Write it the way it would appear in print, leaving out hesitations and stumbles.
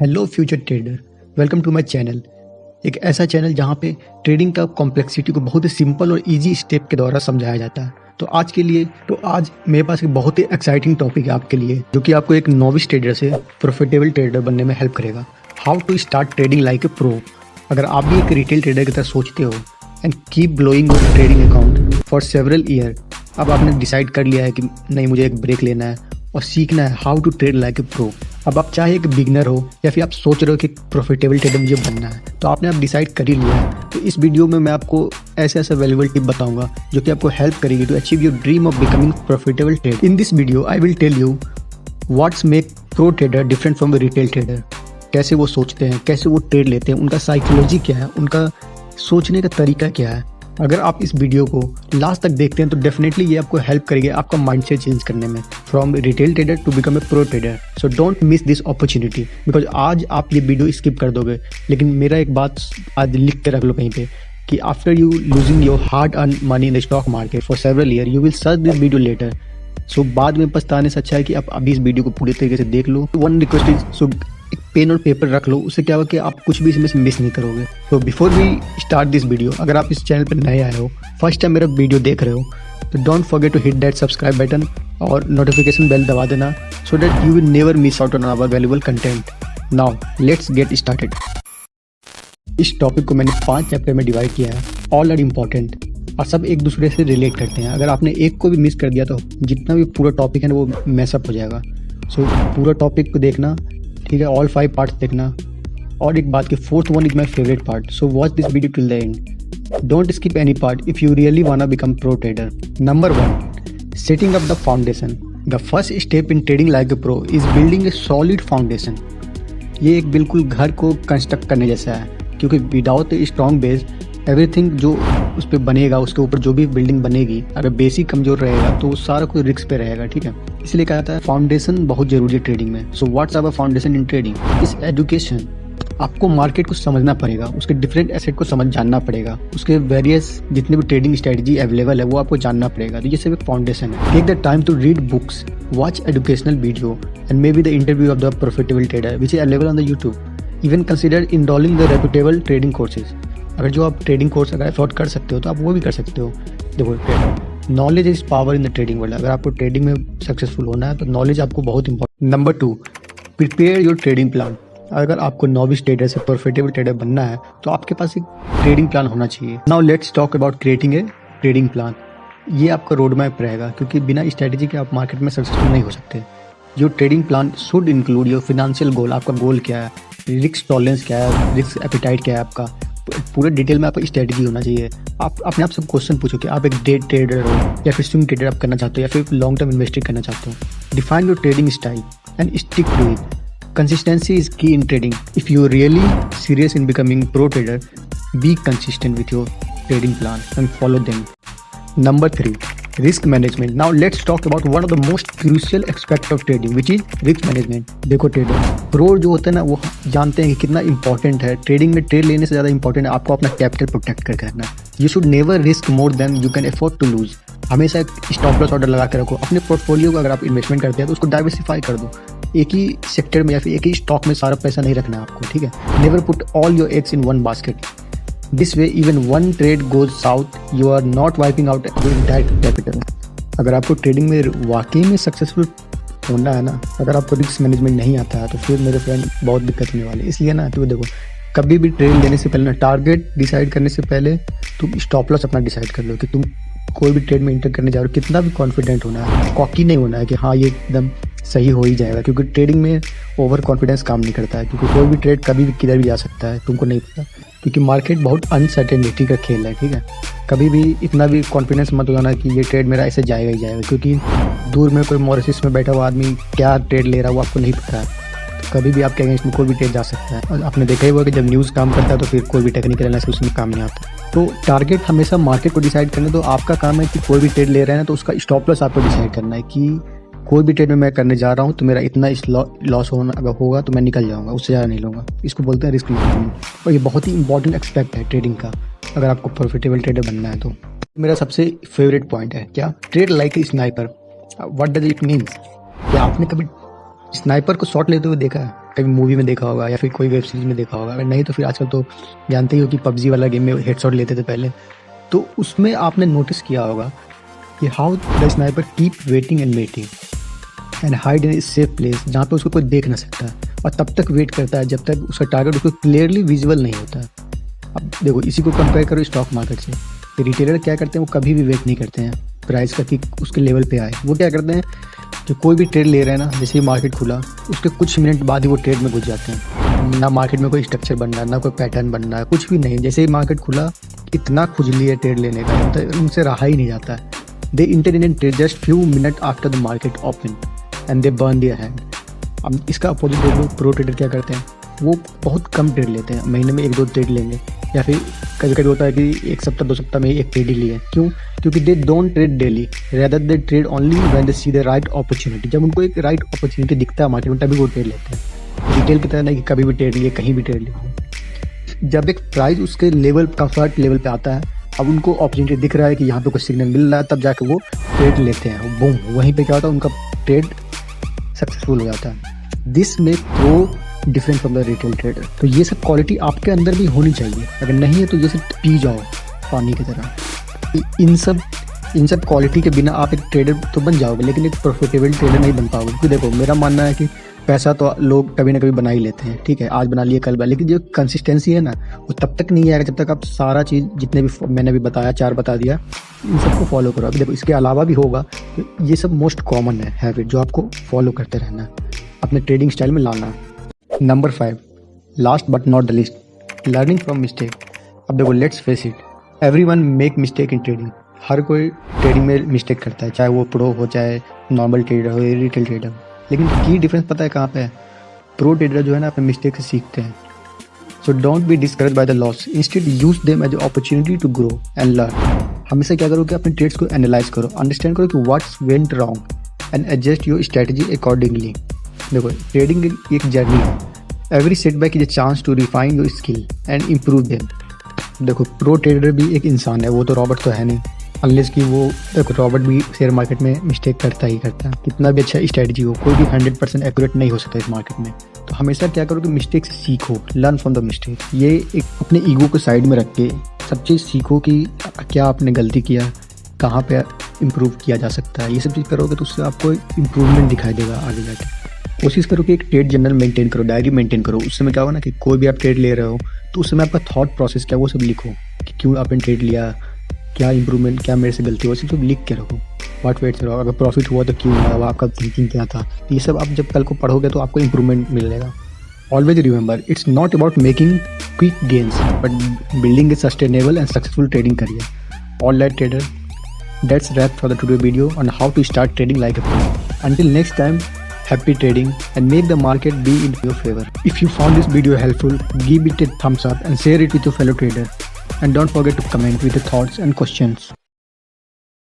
Hello future trader, welcome to my channel. एक ऐसा channel जहां पे ट्रेडिंग का कॉम्प्लेक्सिटी को बहुत ही सिंपल और इजी स्टेप के द्वारा समझाया जाता है। तो आज मेरे पास एक बहुत ही एक्साइटिंग टॉपिक है आपके लिए, जो कि आपको एक नोविस ट्रेडर से प्रॉफिटेबल ट्रेडर बनने में हेल्प करेगा। How to start trading like a pro. अगर आप भी एक रिटेल ट्रेडर की तरह सोचते हो and keep blowing your trading account for several year, अब आपने डिसाइड कर लिया है कि नहीं, मुझे एक ब्रेक लेना है और सीखना है how to trade like a pro. अब आप चाहे एक बिगनर हो या फिर आप सोच रहे हो कि प्रॉफिटेबल ट्रेडर मुझे बनना है, तो आपने अब डिसाइड कर ही लिया है। तो इस वीडियो में मैं आपको ऐसे वैल्यूएबल टिप बताऊंगा जो कि आपको हेल्प करेगी to achieve your dream of becoming profitable trader. In this video I will tell you what's make pro trader different from the retail trader. कैसे वो सोचते हैं, कैसे वो ट्रेड लेते हैं, उनका साइकोलॉजी क्या है, उनका सोचने का तरीका क्या है। अगर आप इस वीडियो को लास्ट तक देखते हैं तो डेफिनेटली ये आपको हेल्प करेगी आपका माइंडसेट चेंज करने में, from retail trader to become a pro trader. So don't miss this opportunity, because आज आप ये वीडियो स्किप कर दोगे, लेकिन मेरा एक बात आज लिख के रख लो कहीं पे कि after you losing your hard earn money in the stock market for several year, you will search this video later. So बाद में पछताने से अच्छा है कि आप अभी इस वीडियो को पूरी तरीके से देख लो। वन रिक्वेस्ट इज, सो एक पेन और पेपर रख लो, उससे क्या होगा कि आप कुछ भी इसमें से मिस नहीं करोगे। तो before we start this video, अगर आप इस चैनल पर नए आए हो, फर्स्ट टाइम मेरा वीडियो देख रहे हो, तो don't forget to hit that subscribe button और नोटिफिकेशन बेल दबा देना, so that you will never miss out on our valuable content. Now let's get started. इस टॉपिक को मैंने 5 चैप्टर में डिवाइड किया है। ऑल आर इम्पॉर्टेंट और सब एक दूसरे से रिलेट करते हैं। अगर आपने एक को भी मिस कर दिया तो जितना भी पूरा टॉपिक है ना वो मैसअप हो जाएगा। सो पूरा टॉपिक को देखना, ठीक है, ऑल 5 पार्ट्स देखना। और एक बात की, fourth one is my favourite part, so watch this video till the end. Don't skip any part if you really वांना become pro trader. Number 1, setting up the foundation. The first step in trading like a pro is building A solid foundation. ये एक बिल्कुल घर को construct करने जैसा है, क्योंकि without a strong base everything जो उस पर बनेगा, उसके ऊपर जो भी बिल्डिंग बनेगी, अगर बेसिक कमजोर रहेगा तो वो सारा कुछ रिस्क पे रहेगा, ठीक है। इसलिए कहता है फाउंडेशन बहुत जरूरी है ट्रेडिंग में। So what's our foundation in trading is education. आपको मार्केट को समझना पड़ेगा, उसके डिफरेंट एसेट को जानना पड़ेगा, उसके वेरियस जितने भी ट्रेडिंग स्ट्रेटजी अवेलेबल है वो आपको जानना पड़ेगा। तो ये सब एक फाउंडेशन है। Take the time to read books, watch educational video and maybe the interview of the profitable trader which is available on the YouTube. Even consider enrolling the reputable trading courses. अगर जो आप trading course अगर afford कर सकते हो तो आप वो भी कर सकते हो। देखो, knowledge is power in the trading world. अगर आपको ट्रेडिंग में सक्सेसफुल होना है तो नॉलेज आपको बहुत important. Number 2, prepare your trading plan. अगर आपको नॉविस ट्रेडर से प्रॉफिटेबल ट्रेडर बनना है तो आपके पास एक ट्रेडिंग प्लान होना चाहिए। Now let's talk about creating a trading plan. ये आपका रोड मैप रहेगा, क्योंकि बिना स्ट्रेटेजी के आप मार्केट में सक्सेसफुल नहीं हो सकते। Your trading plan should include your financial goal. आपका गोल क्या है, रिस्क टॉलरेंस क्या है, रिस्क एपेटाइट क्या है आपका, पूरे डिटेल में आपका स्ट्रेटजी होना चाहिए। आप अपने आप से क्वेश्चन पूछो कि आप एक डे ट्रेडर हो या फिर स्विंग ट्रेडर आप करना चाहते हो या फिर लॉन्ग टर्म इन्वेस्टिंग करना चाहते हो। Define your trading style and stick to it. Consistency is key in trading. If you really serious in becoming pro trader, be consistent with your trading plan and follow them. Number 3, risk management. Now let's talk about one of the most crucial aspect of trading which is risk management. देखो, trader pro जो होते हैं ना वो जानते हैं कि कितना इंपॉर्टेंट है ट्रेडिंग में। ट्रेड लेने से ज़्यादा इंपॉर्टेंट है आपको अपना कैपिटल प्रोटेक्ट करके रखना। You should never risk more than you can afford to lose. हमेशा एक स्टॉप लॉस ऑर्डर लगा के रखो अपने पोर्टफोलियो को। अगर आप इन्वेस्टमेंट करते हैं तो उसको डाइवर्सिफाई कर दो। एक ही सेक्टर में या फिर एक ही स्टॉक में सारा पैसा नहीं रखना है आपको, ठीक है। Never put all your eggs in one basket. This way even one trade goes south you are not wiping out your entire capital. अगर आपको ट्रेडिंग में वाकई में सक्सेसफुल होना है ना, अगर आपको रिस्क मैनेजमेंट नहीं आता है तो फिर मेरे फ्रेंड बहुत दिक्कत होने वाली है। इसलिए ना, तो देखो, कभी भी ट्रेड लेने से पहले ना, टारगेट डिसाइड करने से पहले तुम स्टॉप लॉस अपना डिसाइड कर लो कि तुम कोई भी ट्रेड में इंटर करने जा रहे हो। कितना भी कॉन्फिडेंट होना है, कॉकी नहीं होना है कि हाँ ये एकदम सही हो ही जाएगा, क्योंकि ट्रेडिंग में ओवर कॉन्फिडेंस काम नहीं करता है। क्योंकि कोई भी ट्रेड कभी भी किधर भी जा सकता है, तुमको नहीं पता, क्योंकि मार्केट बहुत अनसर्टेनिटी का खेल है, ठीक है। कभी भी इतना भी कॉन्फिडेंस मत हो जाना कि ये ट्रेड मेरा ऐसे जाएगा ही जाएगा, क्योंकि दूर में कोई मॉरिशस में बैठा हुआ आदमी क्या ट्रेड ले रहा है वो आपको नहीं पता है। तो कभी भी आपके अगेंस्ट में कोई भी ट्रेड जा सकता है। और आपने देखा ही होगा कि जब न्यूज़ काम करता है तो फिर कोई भी टेक्निकल एनालिसिस उसमें काम नहीं आता। तो टारगेट हमेशा मार्केट को डिसाइड करना। तो आपका काम है कि कोई भी ट्रेड ले रहे हैं तो उसका स्टॉप लॉस आपको डिसाइड करना है कि कोई भी ट्रेड में मैं करने जा रहा हूँ तो मेरा इतना लॉस होना अगर होगा तो मैं निकल जाऊँगा, उससे ज़्यादा नहीं लूँगा। इसको बोलते हैं रिस्क मैनेजमेंट। और ये बहुत ही इंपॉर्टेंट एस्पेक्ट है ट्रेडिंग का, अगर आपको प्रॉफिटेबल ट्रेडर बनना है तो। मेरा सबसे फेवरेट पॉइंट है क्या, trade like A sniper. What does it means? क्या आपने कभी स्नाइपर को शॉट लेते हुए देखा है? कभी मूवी में देखा होगा या फिर कोई वेब सीरीज में देखा होगा, अगर नहीं तो फिर आजकल तो जानते ही हो कि पबजी वाला गेम में हेडशॉट लेते थे पहले, तो उसमें आपने नोटिस किया होगा कि how the sniper keep waiting and waiting and hide in safe place जहाँ पे उसको कोई देख ना सकता है, और तब तक वेट करता है जब तक उसका टारगेट उसको क्लियरली विजिबल नहीं होता है। अब देखो इसी को कंपेयर करो स्टॉक मार्केट से। रिटेलर क्या करते हैं, वो कभी भी वेट नहीं करते हैं प्राइस का कि उसके लेवल पे आए। वो क्या करते हैं, जो कोई भी ट्रेड ले रहे हैं ना, जैसे ही मार्केट खुला उसके कुछ मिनट बाद ही वो ट्रेड में घुस जाते हैं। ना मार्केट में कोई स्ट्रक्चर बन रहा है, ना कोई पैटर्न बन रहा है, कुछ भी नहीं। जैसे ही मार्केट खुला इतना खुजली है ट्रेड लेने का, तो उनसे रहा ही नहीं जाता है। They enter in trade just few minute after the market open and they burn their hand. अब इसका अपोजिट देख लो, प्रो ट्रेडर क्या करते हैं, वो बहुत कम ट्रेड लेते हैं, महीने में 1-2 ट्रेड लेंगे, या फिर कभी कभी होता है कि 1 सप्ताह 2 सप्ताह में एक ट्रेड ही लिए। क्यों? क्योंकि they don't trade daily, rather they trade only when they see the right opportunity. जब उनको एक राइट अपॉर्चुनिटी दिखता है मार्केट में तभी वो ट्रेड लेते हैं। रिटेल की तरह नहीं कि कभी भी ट्रेड लिए, कहीं भी ट्रेड लिए। जब एक प्राइस उसके लेवल कंफर्ट लेवल पे आता है, अब उनको अपॉर्चुनिटी दिख रहा है कि यहाँ पे कुछ सिग्नल मिल रहा है, तब जाके वो ट्रेड लेते हैं। बूम, वहीं पे क्या होता है, उनका ट्रेड सक्सेसफुल हो जाता है। This make pro different from the retail trader. तो ये सब क्वालिटी आपके अंदर भी होनी चाहिए। अगर नहीं है तो ये सब पी जाओ पानी की तरह। इन सब क्वालिटी के बिना आप एक ट्रेडर तो बन जाओगे, लेकिन एक प्रॉफिटेबल ट्रेडर नहीं बन पाओगे। क्योंकि देखो मेरा मानना है कि पैसा तो लोग कभी ना कभी बना ही लेते हैं, ठीक है, आज बना लिए कल बना, लेकिन जो कंसिस्टेंसी है ना, वो तब तक नहीं आएगा जब तक आप सारा चीज़ जितने भी मैंने भी बताया, 4 बता दिया, इन सबको फॉलो करो। अभी देखो इसके अलावा भी होगा, तो ये सब मोस्ट कॉमन है हैबिट जो आपको फॉलो करते रहना है, अपने ट्रेडिंग स्टाइल में लाना है। Number 5, last but not the list, learning from mistake. अब देखो let's face it, everyone make mistake in trading. हर कोई ट्रेडिंग में मिस्टेक करता है, चाहे वो प्रो हो, चाहे नॉर्मल ट्रेडर हो, रिटेल ट्रेडर हो। लेकिन की डिफरेंस पता है कहाँ पे है? प्रो ट्रेडर जो है ना अपने मिस्टेक से सीखते हैं। So don't be discourage by the loss, instead use them as opportunity to grow and learn. हमेशा क्या करो कि अपने ट्रेड्स को एनालाइज करो, अंडरस्टैंड करो कि what's went wrong and adjust your strategy accordingly. देखो ट्रेडिंग एक जर्नी है, every setback is a chance to refine your skill and improve them. देखो प्रो ट्रेडर भी एक इंसान है, वो तो रॉबर्ट तो है नहीं, अनलेस कि वो, देखो रॉबर्ट भी शेयर मार्केट में मिस्टेक करता ही करता है, कितना भी अच्छा स्ट्रेटजी हो, कोई भी 100% एक्यूरेट नहीं हो सकता इस मार्केट में। तो हमेशा क्या करो कि मिस्टेक से सीखो, लर्न फ्रॉम द मिस्टेक। ये एक अपने ईगो को साइड में रख के सब चीज़ सीखो कि क्या आपने गलती किया, कहाँ पे इम्प्रूव किया जा सकता है। ये सब चीज़ करोगे तो उससे आपको इम्प्रूवमेंट दिखाई देगा आगे जाके। कोशिश करो कि एक ट्रेड जर्नल मेंटेन करो, डायरी मेंटेन करो। उस समय क्या होगा ना कि कोई भी आप ट्रेड ले रहे हो तो उस समय आपका थॉट प्रोसेस क्या वो सब लिखो कि क्यों आपने ट्रेड लिया, क्या इंप्रूवमेंट, क्या मेरे से गलती हुआ, सब लिख के रखो। व्हाट वेट से रहो, अगर प्रॉफिट हुआ तो क्यों हुआ, आपका थिंकिंग क्या था। ये सब आप जब कल को पढ़ोगे तो आपको इंप्रूवमेंट मिलेगा। Always remember, it's not about making quick gains but building A sustainable and successful trading career. All right trader, that's wrap for the today video on how to start trading like a pro. Until next time, happy trading and make the market be in your favor. If you found this video helpful, give it a thumbs up and share it with your fellow trader. And don't forget to comment with your thoughts and questions.